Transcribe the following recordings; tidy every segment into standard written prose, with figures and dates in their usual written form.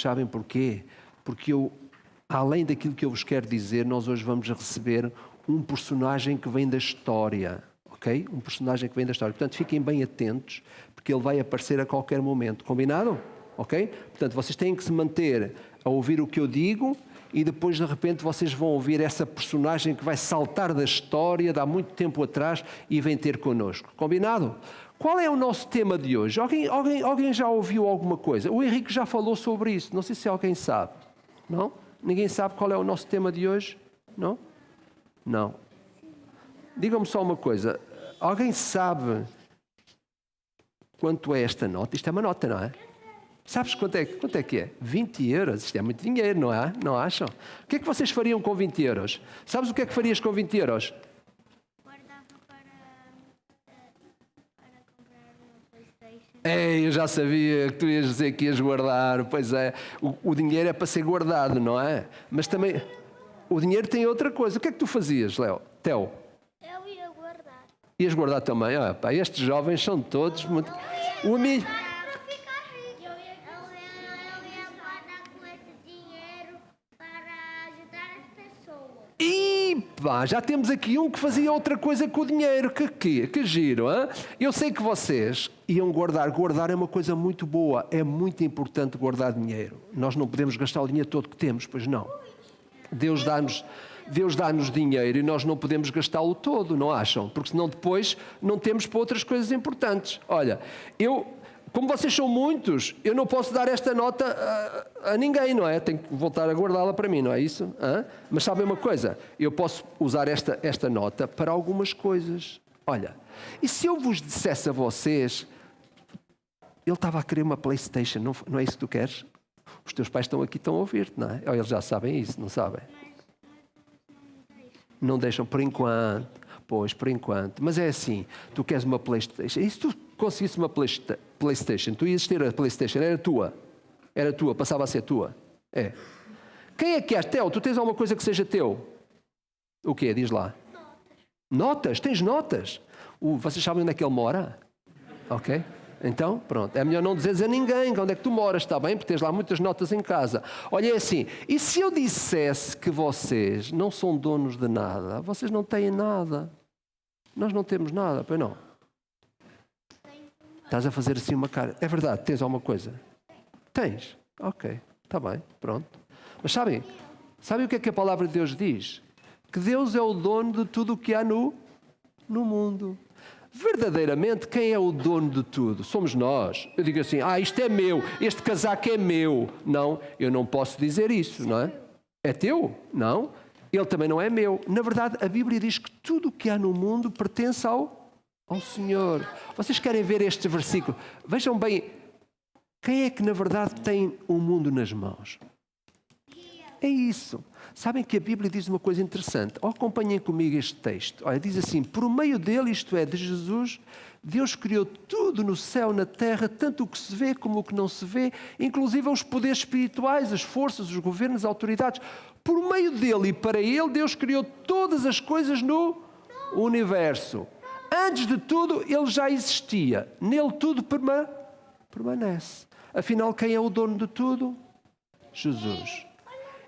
sabem porquê? Porque além daquilo que eu vos quero dizer, nós hoje vamos receber um personagem que vem da história, ok? Um personagem que vem da história. Portanto, fiquem bem atentos, porque ele vai aparecer a qualquer momento. Combinado? Ok? Portanto, vocês têm que se manter a ouvir o que eu digo e depois, de repente, vocês vão ouvir essa personagem que vai saltar da história de há muito tempo atrás e vem ter connosco. Combinado? Qual é o nosso tema de hoje? Alguém já ouviu alguma coisa? O Henrique já falou sobre isso. Não sei se alguém sabe. Não? Ninguém sabe qual é o nosso tema de hoje? Não? Não. Digam-me só uma coisa. Alguém sabe quanto é esta nota? Isto é uma nota, não é? Sabes quanto é que é? 20 euros. Isto é muito dinheiro, não é? Não acham? O que é que vocês fariam com 20 euros? Sabes o que é que farias com 20 euros? Guardava para comprar uma PlayStation. Ei, eu já sabia que tu ias dizer que ias guardar. Pois é, o dinheiro é para ser guardado, não é? Mas também, o dinheiro tem outra coisa. O que é que tu fazias, Theo? Eu ia guardar. Ias guardar também? Ah, pá, estes jovens são todos muito... O amigo... Para ficar rico. Eu ia guardar com esse dinheiro para ajudar as pessoas. E pá, já temos aqui um que fazia outra coisa com o dinheiro. Que giro, hein? Eu sei que vocês iam guardar. Guardar é uma coisa muito boa. É muito importante guardar dinheiro. Nós não podemos gastar o dinheiro todo que temos, pois não. Deus dá-nos dinheiro e nós não podemos gastá-lo todo, não acham? Porque senão depois não temos para outras coisas importantes. Olha, como vocês são muitos, eu não posso dar esta nota a ninguém, não é? Tenho que voltar a guardá-la para mim, não é isso? Hã? Mas sabem uma coisa? Eu posso usar esta nota para algumas coisas. Olha, e se eu vos dissesse a vocês, ele estava a querer uma PlayStation, não é isso que tu queres? Os teus pais estão aqui, estão a ouvir-te, não é? Ou eles já sabem isso, não sabem? Não deixam por enquanto. Pois, por enquanto. Mas é assim, tu queres uma PlayStation. E se tu conseguisse uma PlayStation, tu ias ter a PlayStation, era tua. Era tua, passava a ser tua. É. Quem é que és? Teu, tu tens alguma coisa que seja teu? O quê? Diz lá. Notas? Tens notas? Vocês sabem onde é que ele mora? Ok? Então, pronto. É melhor não dizeres a ninguém onde é que tu moras, está bem? Porque tens lá muitas notas em casa. Olha, é assim. E se eu dissesse que vocês não são donos de nada? Vocês não têm nada. Nós não temos nada, pois não? Estás a fazer assim uma cara. É verdade, tens alguma coisa? Tens? Ok, está bem, pronto. Mas sabem o que é que a palavra de Deus diz? Que Deus é o dono de tudo o que há no mundo. Verdadeiramente, quem é o dono de tudo? Somos nós. Eu digo assim, isto é meu, este casaco é meu. Não, eu não posso dizer isso, não é? É teu? Não. Ele também não é meu. Na verdade, a Bíblia diz que tudo o que há no mundo pertence ao Senhor. Vocês querem ver este versículo? Vejam bem, quem é que na verdade tem o mundo nas mãos? É isso. Sabem que a Bíblia diz uma coisa interessante. Acompanhem comigo este texto. Olha, diz assim, por meio dele, isto é, de Jesus, Deus criou tudo no céu, na terra, tanto o que se vê como o que não se vê, inclusive os poderes espirituais, as forças, os governos, as autoridades. Por meio dele e para ele, Deus criou todas as coisas no universo. Antes de tudo, ele já existia. Nele tudo permanece. Afinal, quem é o dono de tudo? Jesus.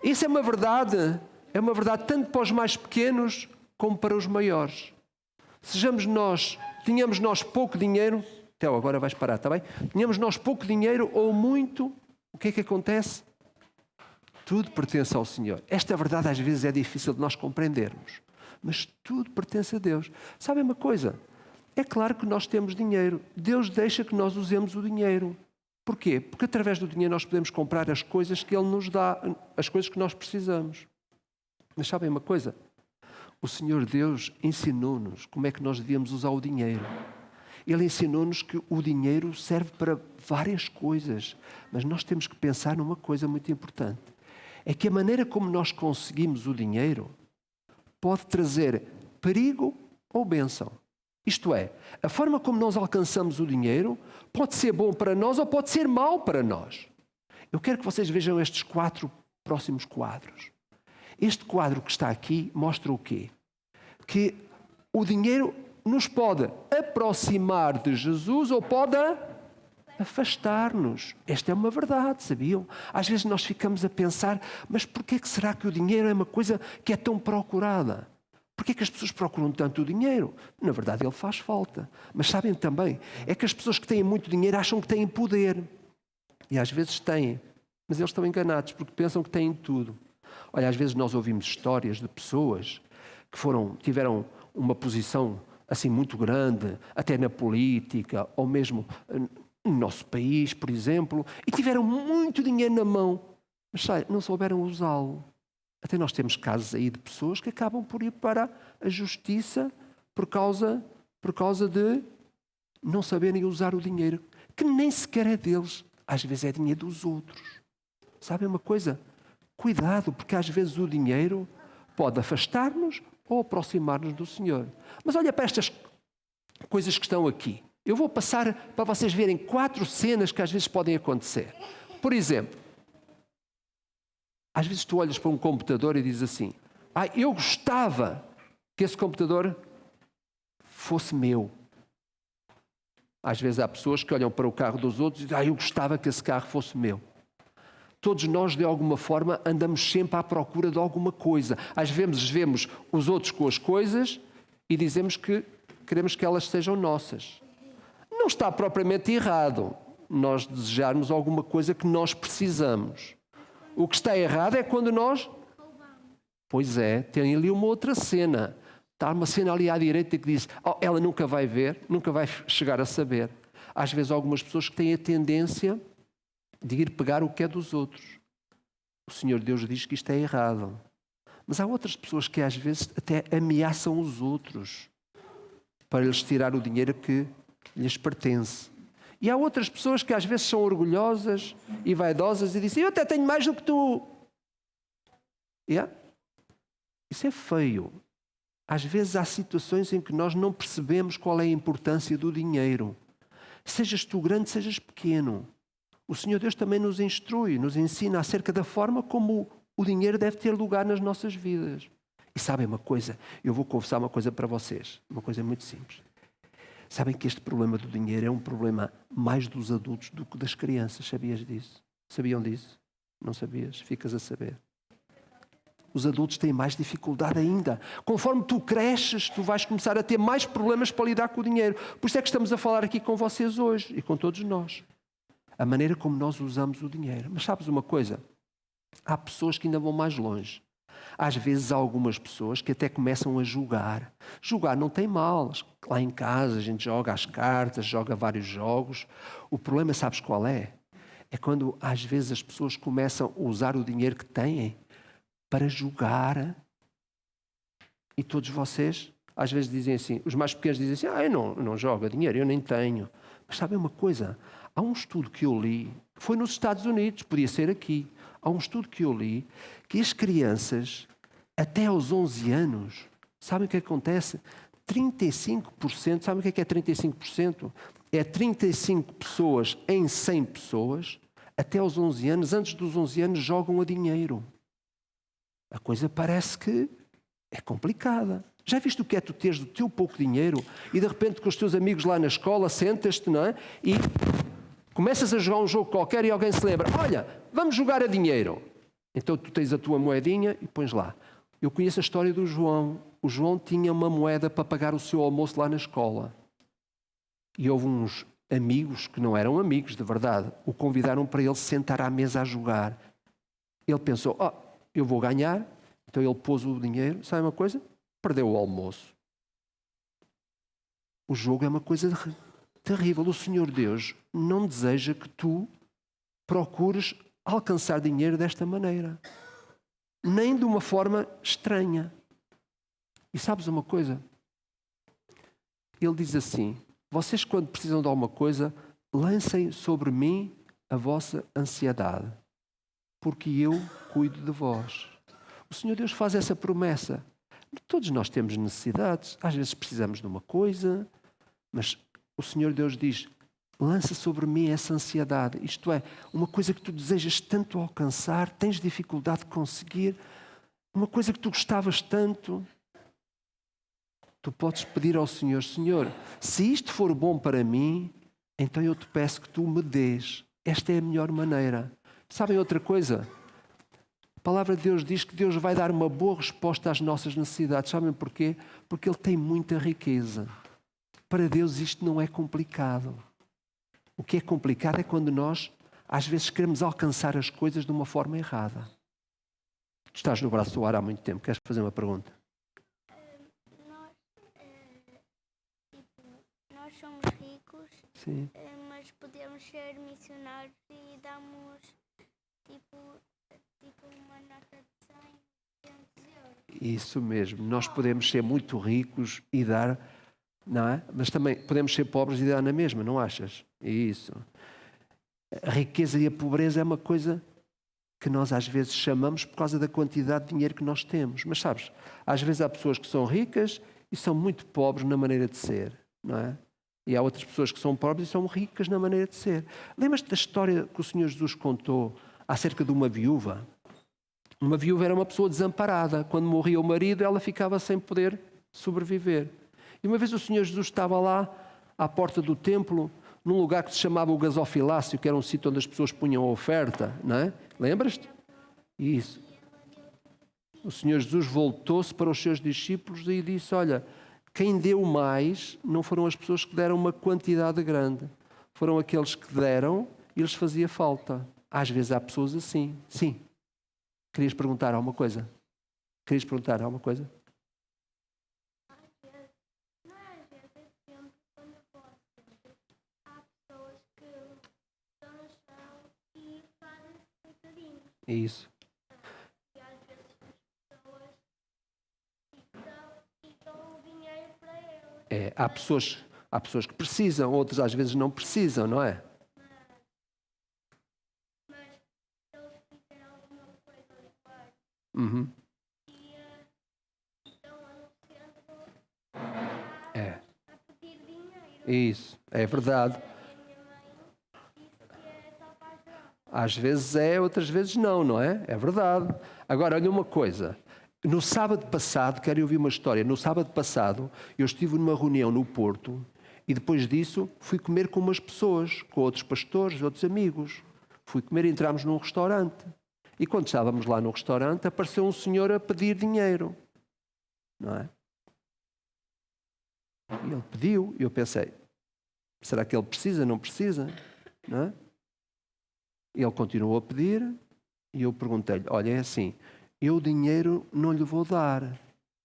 Isso é uma verdade tanto para os mais pequenos como para os maiores. Tínhamos nós pouco dinheiro, Theo, agora vais parar, está bem? Tínhamos nós pouco dinheiro ou muito, o que é que acontece? Tudo pertence ao Senhor. Esta verdade às vezes é difícil de nós compreendermos, mas tudo pertence a Deus. Sabem uma coisa? É claro que nós temos dinheiro. Deus deixa que nós usemos o dinheiro. Porquê? Porque através do dinheiro nós podemos comprar as coisas que Ele nos dá, as coisas que nós precisamos. Mas sabem uma coisa? O Senhor Deus ensinou-nos como é que nós devíamos usar o dinheiro. Ele ensinou-nos que o dinheiro serve para várias coisas, mas nós temos que pensar numa coisa muito importante. É que a maneira como nós conseguimos o dinheiro pode trazer perigo ou bênção. Isto é, a forma como nós alcançamos o dinheiro pode ser bom para nós ou pode ser mau para nós. Eu quero que vocês vejam estes 4 próximos quadros. Este quadro que está aqui mostra o quê? Que o dinheiro nos pode aproximar de Jesus ou pode afastar-nos. Esta é uma verdade, sabiam? Às vezes nós ficamos a pensar, mas porquê que será que o dinheiro é uma coisa que é tão procurada? Porquê que as pessoas procuram tanto o dinheiro? Na verdade, ele faz falta. Mas sabem também, é que as pessoas que têm muito dinheiro acham que têm poder. E às vezes têm, mas eles estão enganados porque pensam que têm tudo. Olha, às vezes nós ouvimos histórias de pessoas que tiveram uma posição assim muito grande, até na política, ou mesmo no nosso país, por exemplo, e tiveram muito dinheiro na mão, mas não souberam usá-lo. Até nós temos casos aí de pessoas que acabam por ir para a justiça por causa de não saberem usar o dinheiro, que nem sequer é deles. Às vezes é dinheiro dos outros. Sabem uma coisa? Cuidado, porque às vezes o dinheiro pode afastar-nos ou aproximar-nos do Senhor. Mas olha para estas coisas que estão aqui. Eu vou passar para vocês verem 4 cenas que às vezes podem acontecer. Por exemplo, às vezes tu olhas para um computador e dizes assim, eu gostava que esse computador fosse meu. Às vezes há pessoas que olham para o carro dos outros e dizem, eu gostava que esse carro fosse meu. Todos nós, de alguma forma, andamos sempre à procura de alguma coisa. Às vezes vemos os outros com as coisas e dizemos que queremos que elas sejam nossas. Não está propriamente errado nós desejarmos alguma coisa que nós precisamos. O que está errado é quando nós... Pois é, tem ali uma outra cena. Está uma cena ali à direita que diz, ela nunca vai ver, nunca vai chegar a saber. Às vezes há algumas pessoas que têm a tendência de ir pegar o que é dos outros. O Senhor Deus diz que isto é errado. Mas há outras pessoas que às vezes até ameaçam os outros para lhes tirar o dinheiro que lhes pertence. E há outras pessoas que às vezes são orgulhosas e vaidosas e dizem, eu até tenho mais do que tu. Isso é feio. Às vezes há situações em que nós não percebemos qual é a importância do dinheiro. Sejas tu grande, sejas pequeno. O Senhor Deus também nos instrui, nos ensina acerca da forma como o dinheiro deve ter lugar nas nossas vidas. E sabem uma coisa? Eu vou confessar uma coisa para vocês. Uma coisa muito simples. Sabem que este problema do dinheiro é um problema mais dos adultos do que das crianças. Sabias disso? Sabiam disso? Não sabias? Ficas a saber. Os adultos têm mais dificuldade ainda. Conforme tu cresces, tu vais começar a ter mais problemas para lidar com o dinheiro. Por isso é que estamos a falar aqui com vocês hoje e com todos nós. A maneira como nós usamos o dinheiro. Mas sabes uma coisa? Há pessoas que ainda vão mais longe. Às vezes há algumas pessoas que até começam a jogar. Jogar não tem mal. Lá em casa a gente joga as cartas, joga vários jogos. O problema, sabes qual é? É quando às vezes as pessoas começam a usar o dinheiro que têm para jogar. E todos vocês, às vezes dizem assim, os mais pequenos dizem assim, eu não jogo dinheiro, eu nem tenho. Mas sabem uma coisa? Há um estudo que eu li, foi nos Estados Unidos, podia ser aqui. Há um estudo que eu li, que as crianças, até aos 11 anos, sabem o que acontece? 35%, sabem o que é 35%? É 35 pessoas em 100 pessoas, até aos 11 anos, antes dos 11 anos, jogam a dinheiro. A coisa parece que é complicada. Já viste o que é tu teres do teu pouco dinheiro e de repente com os teus amigos lá na escola sentas-te, não é? E começas a jogar um jogo qualquer e alguém se lembra, olha, vamos jogar a dinheiro. Então tu tens a tua moedinha e pões lá. Eu conheço a história do João. O João tinha uma moeda para pagar o seu almoço lá na escola. E houve uns amigos, que não eram amigos de verdade, o convidaram para ele sentar à mesa a jogar. Ele pensou, eu vou ganhar. Então ele pôs o dinheiro. Sabe uma coisa? Perdeu o almoço. O jogo é uma coisa terrível. O Senhor Deus não deseja que tu procures alcançar dinheiro desta maneira. Nem de uma forma estranha. E sabes uma coisa? Ele diz assim, vocês quando precisam de alguma coisa, lancem sobre mim a vossa ansiedade, porque eu cuido de vós. O Senhor Deus faz essa promessa. Todos nós temos necessidades. Às vezes precisamos de uma coisa, mas o Senhor Deus diz, lança sobre mim essa ansiedade. Isto é, uma coisa que tu desejas tanto alcançar, tens dificuldade de conseguir, uma coisa que tu gostavas tanto. Tu podes pedir ao Senhor, Senhor, se isto for bom para mim, então eu te peço que tu me dês. Esta é a melhor maneira. Sabem outra coisa? A palavra de Deus diz que Deus vai dar uma boa resposta às nossas necessidades. Sabem porquê? Porque Ele tem muita riqueza. Para Deus isto não é complicado. O que é complicado é quando nós, às vezes, queremos alcançar as coisas de uma forma errada. Tu estás no braço do ar há muito tempo. Queres fazer uma pergunta? Nós somos ricos, Sim. mas podemos ser missionários e damos tipo uma nota de 100, 200 euros. Isso mesmo. Nós podemos ser muito ricos e dar, não é? Mas também podemos ser pobres e dar na mesma, não achas? Isso. A riqueza e a pobreza é uma coisa que nós às vezes chamamos por causa da quantidade de dinheiro que nós temos. Mas sabes, às vezes há pessoas que são ricas e são muito pobres na maneira de ser, não é? E há outras pessoas que são pobres e são ricas na maneira de ser. Lembras-te da história que o Senhor Jesus contou acerca de uma viúva? Uma viúva era uma pessoa desamparada. Quando morria o marido, ela ficava sem poder sobreviver. E uma vez o Senhor Jesus estava lá, à porta do templo, num lugar que se chamava o gasofilácio, que era um sítio onde as pessoas punham a oferta, não é? Lembras-te? Isso. O Senhor Jesus voltou-se para os seus discípulos e disse, olha, quem deu mais não foram as pessoas que deram uma quantidade grande. Foram aqueles que deram e lhes fazia falta. Às vezes há pessoas assim. Sim. Querias perguntar alguma coisa? Querias perguntar alguma coisa? Não é às vezes, é sempre quando eu posso. Há pessoas que estão no chão e fazem coitadinhos. É isso. E às vezes as pessoas dão o dinheiro para eles. É, há pessoas que precisam, outras às vezes não precisam, não é? Mas se eles fizerem alguma coisa igual Uhum. e estão anunciando É. a pedir dinheiro. Isso. É verdade. E a minha mãe disse que é só para ajudar. Às vezes é, outras vezes não, não é? É verdade. Agora, olha uma coisa. No sábado passado, quero ouvir uma história. No sábado passado, eu estive numa reunião no Porto e depois disso fui comer com umas pessoas, com outros pastores, outros amigos. Fui comer e entramos num restaurante. E quando estávamos lá no restaurante, apareceu um senhor a pedir dinheiro. Não é? E ele pediu e eu pensei, será que ele precisa? Não precisa? Não é? Ele continuou a pedir e eu perguntei-lhe, olha, é assim, eu dinheiro não lhe vou dar,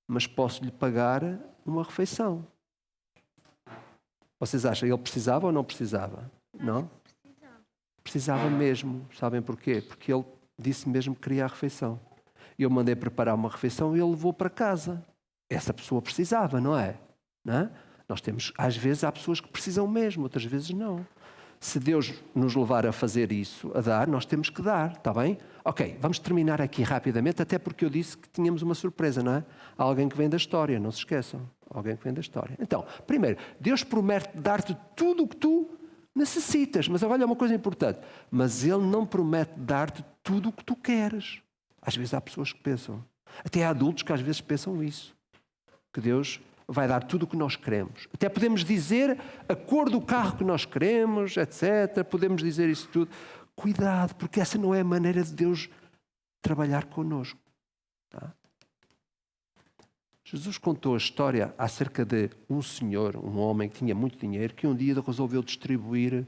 mas posso-lhe pagar uma refeição. Vocês acham que ele precisava ou não precisava? Não? Precisava mesmo. Sabem porquê? Porque ele disse mesmo que queria a refeição. Eu mandei preparar uma refeição e ele levou para casa. Essa pessoa precisava, não é? Não é? Nós temos, às vezes há pessoas que precisam mesmo, outras vezes não. Se Deus nos levar a fazer isso, a dar, nós temos que dar, está bem? Ok, vamos terminar aqui rapidamente, até porque eu disse que tínhamos uma surpresa, não é? Há alguém que vem da história, não se esqueçam. Alguém que vem da história. Então, primeiro, Deus promete dar-te tudo o que tu necessitas. Mas olha uma coisa importante. Mas Ele não promete dar-te tudo o que tu queres. Às vezes há pessoas que pensam. Até há adultos que às vezes pensam isso. Que Deus vai dar tudo o que nós queremos. Até podemos dizer a cor do carro que nós queremos, etc. Podemos dizer isso tudo. Cuidado, porque essa não é a maneira de Deus trabalhar connosco. Tá? Jesus contou a história acerca de um senhor, um homem que tinha muito dinheiro, que um dia resolveu distribuir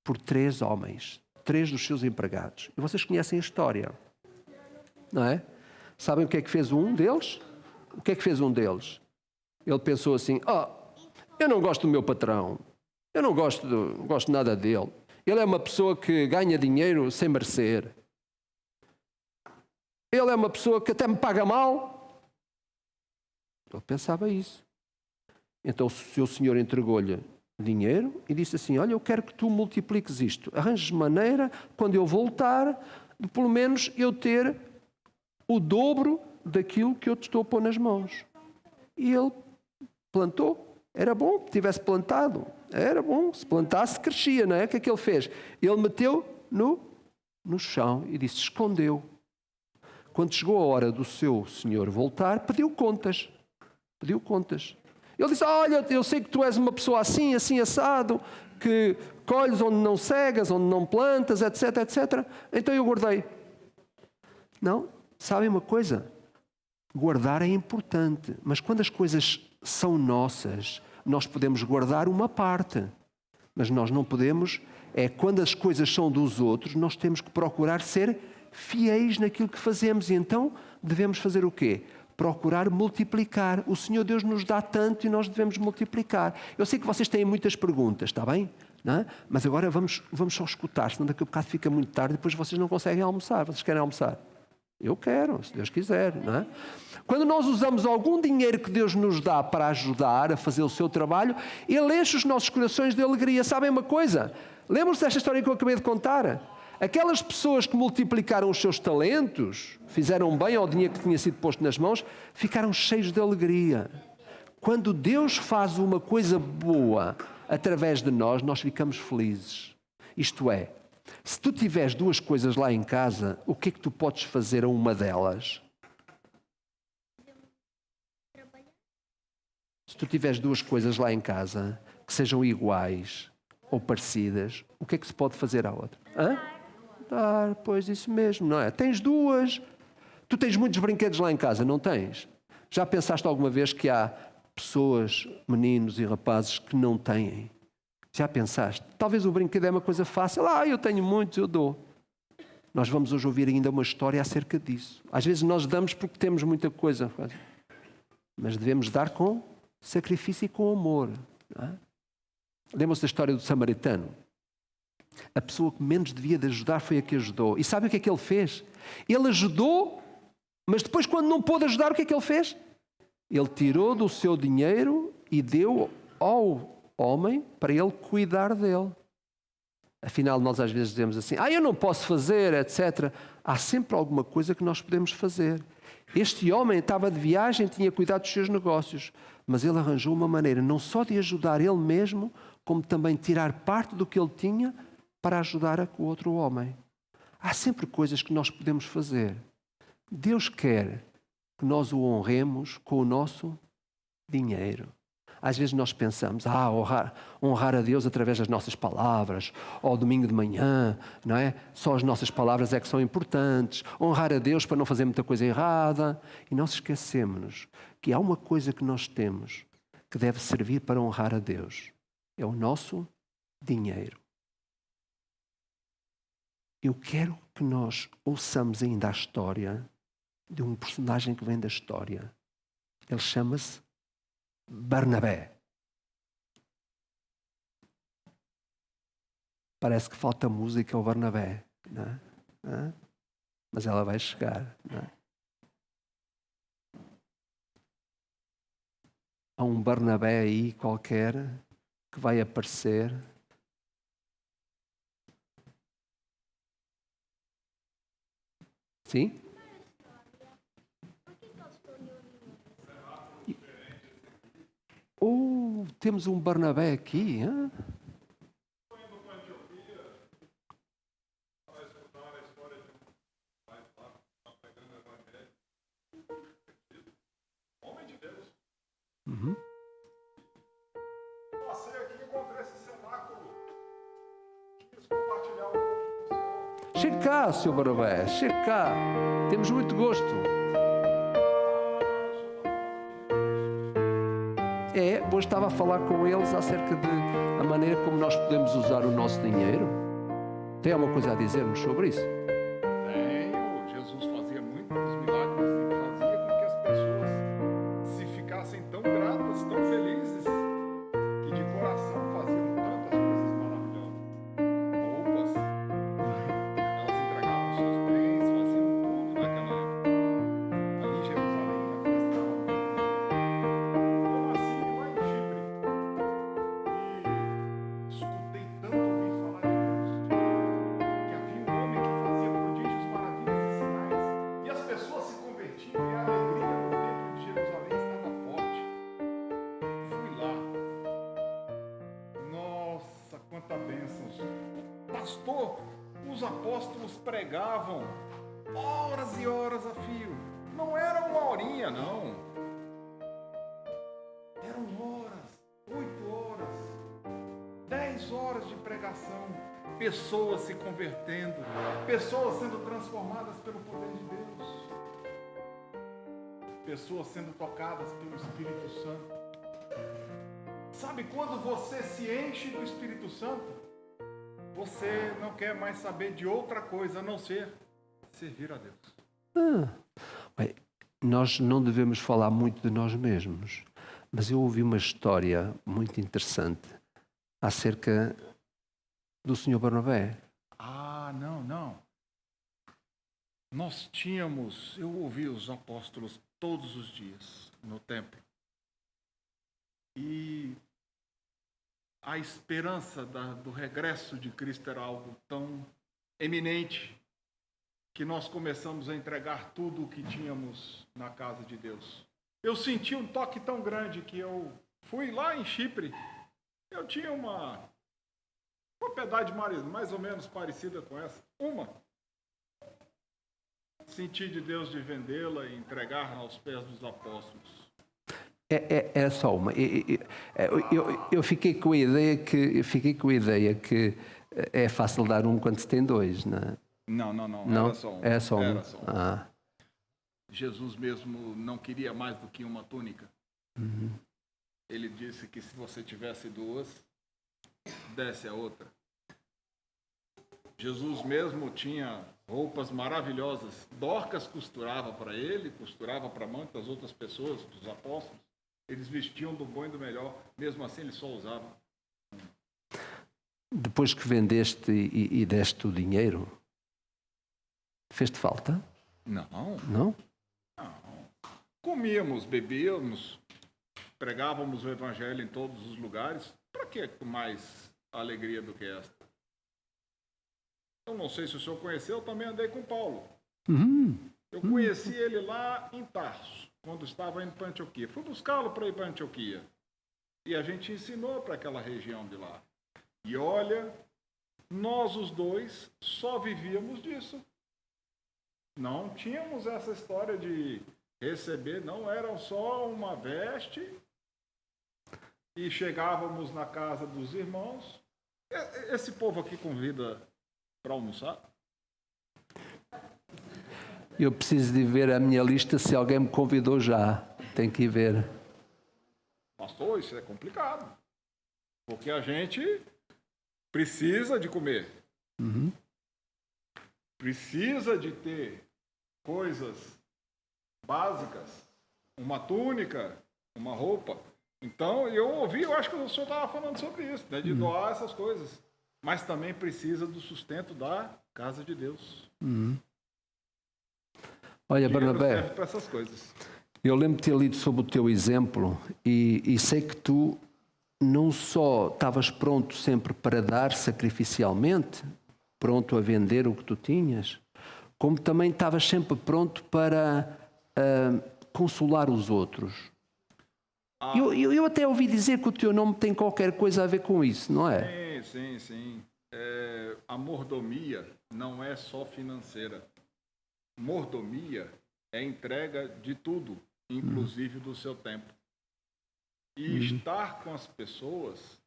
por 3 homens, 3 dos seus empregados. E vocês conhecem a história, não é? Sabem o que é que fez um deles? O que é que fez um deles? Ele pensou assim, eu não gosto do meu patrão, eu não gosto nada dele. Ele é uma pessoa que ganha dinheiro sem merecer. Ele é uma pessoa que até me paga mal. Ele pensava isso. Então o seu senhor entregou-lhe dinheiro e disse assim, olha, eu quero que tu multipliques isto. Arranjes maneira, quando eu voltar, de pelo menos eu ter o dobro daquilo que eu te estou a pôr nas mãos. E ele plantou. Era bom que tivesse plantado. Era bom. Se plantasse, crescia, não é? O que é que ele fez? Ele meteu no chão e disse, escondeu. Quando chegou a hora do seu senhor voltar, pediu contas. Pediu contas. Ele disse, olha, eu sei que tu és uma pessoa assim, assim, assado. que colhes onde não cegas, onde não plantas, etc, etc. Então eu guardei. Não, sabem uma coisa? Guardar é importante, mas quando as coisas são nossas, nós podemos guardar uma parte, mas nós não podemos, quando as coisas são dos outros, nós temos que procurar ser fiéis naquilo que fazemos. E então devemos fazer o quê? Procurar multiplicar. O Senhor Deus nos dá tanto e nós devemos multiplicar. Eu sei que vocês têm muitas perguntas, está bem? Não é? Mas agora vamos só escutar, senão daqui a bocado fica muito tarde e depois vocês não conseguem almoçar. Vocês querem almoçar? Eu quero, se Deus quiser, não é? Quando nós usamos algum dinheiro que Deus nos dá para ajudar a fazer o seu trabalho, Ele enche os nossos corações de alegria. Sabem uma coisa? Lembram-se desta história que eu acabei de contar? Aquelas pessoas que multiplicaram os seus talentos, fizeram bem ao dinheiro que tinha sido posto nas mãos, ficaram cheios de alegria. Quando Deus faz uma coisa boa através de nós, nós ficamos felizes. Isto é, se tu tiveres duas coisas lá em casa, o que é que tu podes fazer a uma delas? Se tu tiveres duas coisas lá em casa que sejam iguais ou parecidas, o que é que se pode fazer à outra? Dar, pois isso mesmo, não é? Tens duas. Tu tens muitos brinquedos lá em casa, não tens? Já pensaste alguma vez que há pessoas, meninos e rapazes que não têm? Já pensaste? Talvez o brinquedo é uma coisa fácil. Eu tenho muitos, eu dou. Nós vamos hoje ouvir ainda uma história acerca disso. Às vezes nós damos porque temos muita coisa. Mas devemos dar com sacrifício e com amor. Lembram-se da história do samaritano? A pessoa que menos devia de ajudar foi a que ajudou. E sabe o que é que ele fez? Ele ajudou, mas depois quando não pôde ajudar, o que é que ele fez? Ele tirou do seu dinheiro e deu ao homem para ele cuidar dele. Afinal, nós às vezes dizemos assim, eu não posso fazer, etc. Há sempre alguma coisa que nós podemos fazer. Este homem estava de viagem, tinha cuidado dos seus negócios, mas ele arranjou uma maneira não só de ajudar ele mesmo, como também tirar parte do que ele tinha para ajudar o outro homem. Há sempre coisas que nós podemos fazer. Deus quer que nós o honremos com o nosso dinheiro. Às vezes nós pensamos, honrar a Deus através das nossas palavras, ou domingo de manhã, não é? Só as nossas palavras é que são importantes. Honrar a Deus para não fazer muita coisa errada. E nós esquecemos que há uma coisa que nós temos que deve servir para honrar a Deus. É o nosso dinheiro. Eu quero que nós ouçamos ainda a história de um personagem que vem da história. Ele chama-se Barnabé. Parece que falta música ao Barnabé, não é? Mas ela vai chegar, não é? Há um Barnabé aí qualquer que vai aparecer. Sim? Temos um Barnabé aqui. Uhum. Passei aqui e encontrei esse cenáculo. Quis compartilhar um pouco com o senhor. Chega cá, Sr. Barnabé, chega cá. Temos muito gosto. Hoje estava a falar com eles acerca da maneira como nós podemos usar o nosso dinheiro. Tem alguma coisa a dizer-nos sobre isso? Tenho. Jesus fazia muitos milagres e fazia com que as pessoas se ficassem tão gratas, tão felizes, que de coração faziam tantas coisas maravilhosas. Roupas, elas entregavam seus bens, faziam tudo naquela época. Ali em Jerusalém, a festa estava muito. Eu nasci lá em Chipre e escutei tanto ouvir falar de Deus, que havia um homem que fazia prodígios, maravilhas e sinais, e as pessoas se convertiam e a alegria no templo de Jerusalém estava forte. Fui lá. Nossa, quanta bênção! Pastor, os apóstolos pregavam horas e horas a fio. Não era uma horinha, não. Eram horas, 8 horas, 10 horas. horas de pregação, pessoas se convertendo, pessoas sendo transformadas pelo poder de Deus, pessoas sendo tocadas pelo Espírito Santo. Sabe, quando você se enche do Espírito Santo, você não quer mais saber de outra coisa a não ser servir a Deus. Bem, nós não devemos falar muito de nós mesmos, mas eu ouvi uma história muito interessante acerca do Sr. Barnabé. Ah, não. Eu ouvi os apóstolos todos os dias no templo. E a esperança do regresso de Cristo era algo tão eminente que nós começamos a entregar tudo o que tínhamos na casa de Deus. Eu senti um toque tão grande que eu fui lá em Chipre. Eu tinha uma propriedade mais ou menos parecida com essa. Senti de Deus de vendê-la e entregar aos pés dos apóstolos. É só uma. Eu fiquei com a ideia que é fácil dar um quando se tem dois, não é? Não. Era só um. Era só um. Ah. Jesus mesmo não queria mais do que uma túnica. Ele disse que se você tivesse duas, desse a outra. Jesus mesmo tinha roupas maravilhosas. Dorcas costurava para ele, costurava para muitas outras pessoas, dos apóstolos. Eles vestiam do bom e do melhor. Mesmo assim, ele só usava. Depois que vendeste e deste o dinheiro, fez-te falta? Não. Não? Comíamos, bebíamos, pregávamos o evangelho em todos os lugares. Para que mais alegria do que esta? Eu não sei se o senhor conheceu, eu também andei com Paulo. Eu conheci ele lá em Tarso, quando estava indo para Antioquia. Fui buscá-lo para ir para Antioquia. E a gente ensinou para aquela região de lá. E olha, nós os dois só vivíamos disso. Não tínhamos essa história de receber, não era só uma veste. E chegávamos na casa dos irmãos. Esse povo aqui convida para almoçar? Eu preciso de ver a minha lista se alguém me convidou já. Tem que ir ver. Pastor, isso é complicado. Porque a gente precisa de comer. Precisa de ter coisas básicas. Uma túnica, uma roupa. Então, eu acho que o senhor estava falando sobre isso, né, de doar essas coisas. Mas também precisa do sustento da casa de Deus. Olha, Dinheiro Barnabé, serve para essas coisas. eu lembro de ter lido sobre o teu exemplo e sei que tu não só estavas pronto sempre para dar sacrificialmente, pronto a vender o que tu tinhas, como também estavas sempre pronto para consolar os outros. Eu até ouvi dizer que o teu nome tem qualquer coisa a ver com isso, não é? Sim. A mordomia não é só financeira. Mordomia é entrega de tudo, inclusive do seu tempo. E estar com as pessoas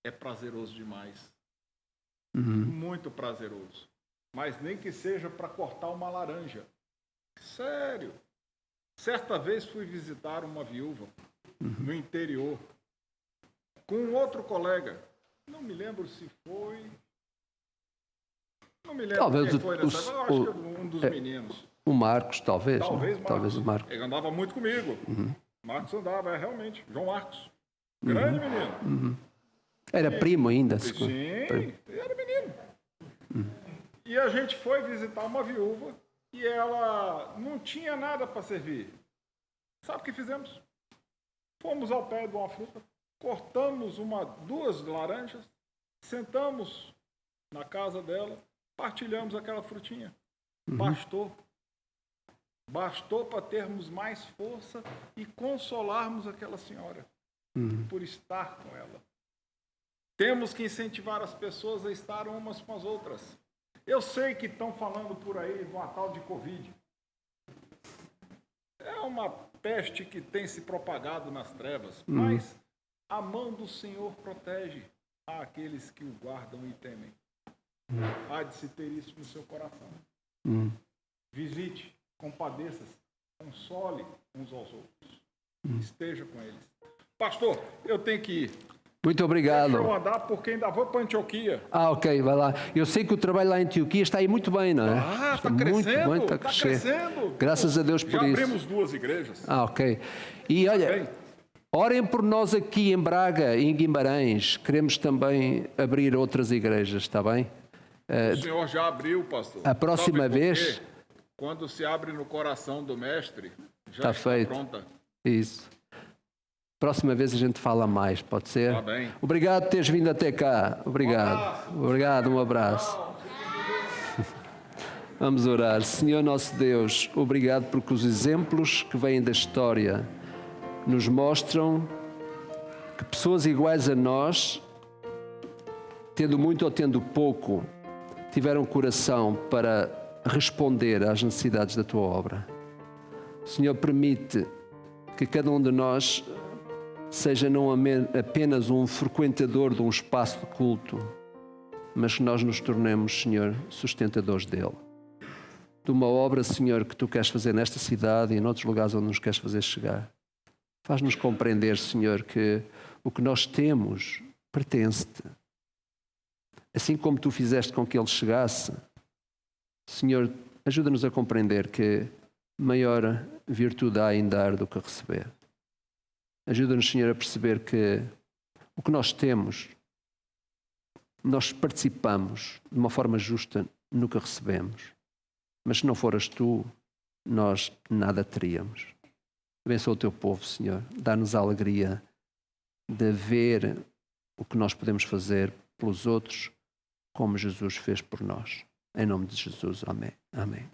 é prazeroso demais. Muito prazeroso. Mas nem que seja para cortar uma laranja. Sério. Certa vez fui visitar uma viúva no interior com um outro colega. Não me lembro se foi... Não me lembro Talvez quem foi nessa, eu acho que um dos meninos. O Marcos, talvez. Talvez o Marcos. Ele andava muito comigo. Marcos andava, realmente. João Marcos. Grande menino. Era primo ainda. Sim, ele era menino. E a gente foi visitar uma viúva e ela não tinha nada para servir. Sabe o que fizemos? Fomos ao pé de uma fruta, cortamos duas laranjas, sentamos na casa dela, partilhamos aquela frutinha. Bastou. Bastou para termos mais força e consolarmos aquela senhora por estar com ela. Temos que incentivar as pessoas a estar umas com as outras. Eu sei que estão falando por aí de uma tal de Covid. É uma peste que tem se propagado nas trevas, mas a mão do Senhor protege. àqueles que o guardam e temem. Há de se ter isso no seu coração. Visite, compadeça-se, console uns aos outros. Esteja com eles. Pastor, eu tenho que ir. Muito obrigado. Deixa eu andar porque ainda vou para Antioquia. Ok, vai lá. Eu sei que o trabalho lá em Antioquia está aí muito bem, não é? Está muito crescendo, bem, está a está crescer. crescendo. Graças a Deus Já por isso. abrimos 2 igrejas. Ok. E olha, Bem, orem por nós aqui em Braga e em Guimarães. Queremos também abrir outras igrejas, está bem? o senhor já abriu, pastor. A próxima Sabe por vez- quê? Quando se abre no coração do mestre, já Está está feito. pronta. Isso. Próxima vez a gente fala mais, pode ser? Tá bem. Obrigado por teres vindo até cá. Obrigado. Obrigado, um abraço. Vamos orar. Senhor nosso Deus, obrigado porque os exemplos que vêm da história nos mostram que pessoas iguais a nós, tendo muito ou tendo pouco, tiveram coração para responder às necessidades da tua obra. Senhor, permite que cada um de nós seja não apenas um frequentador de um espaço de culto, mas que nós nos tornemos, Senhor, sustentadores dele. De uma obra, Senhor, que Tu queres fazer nesta cidade e em outros lugares onde nos queres fazer chegar. Faz-nos compreender, Senhor, que o que nós temos pertence-te. Assim como Tu fizeste com que ele chegasse, Senhor, ajuda-nos a compreender que maior virtude há em dar do que receber. Ajuda-nos, Senhor, a perceber que o que nós temos, nós participamos de uma forma justa no que recebemos. Mas se não foras Tu, nós nada teríamos. Abençoa o Teu povo, Senhor. Dá-nos a alegria de ver o que nós podemos fazer pelos outros, como Jesus fez por nós. Em nome de Jesus, amém. Amém.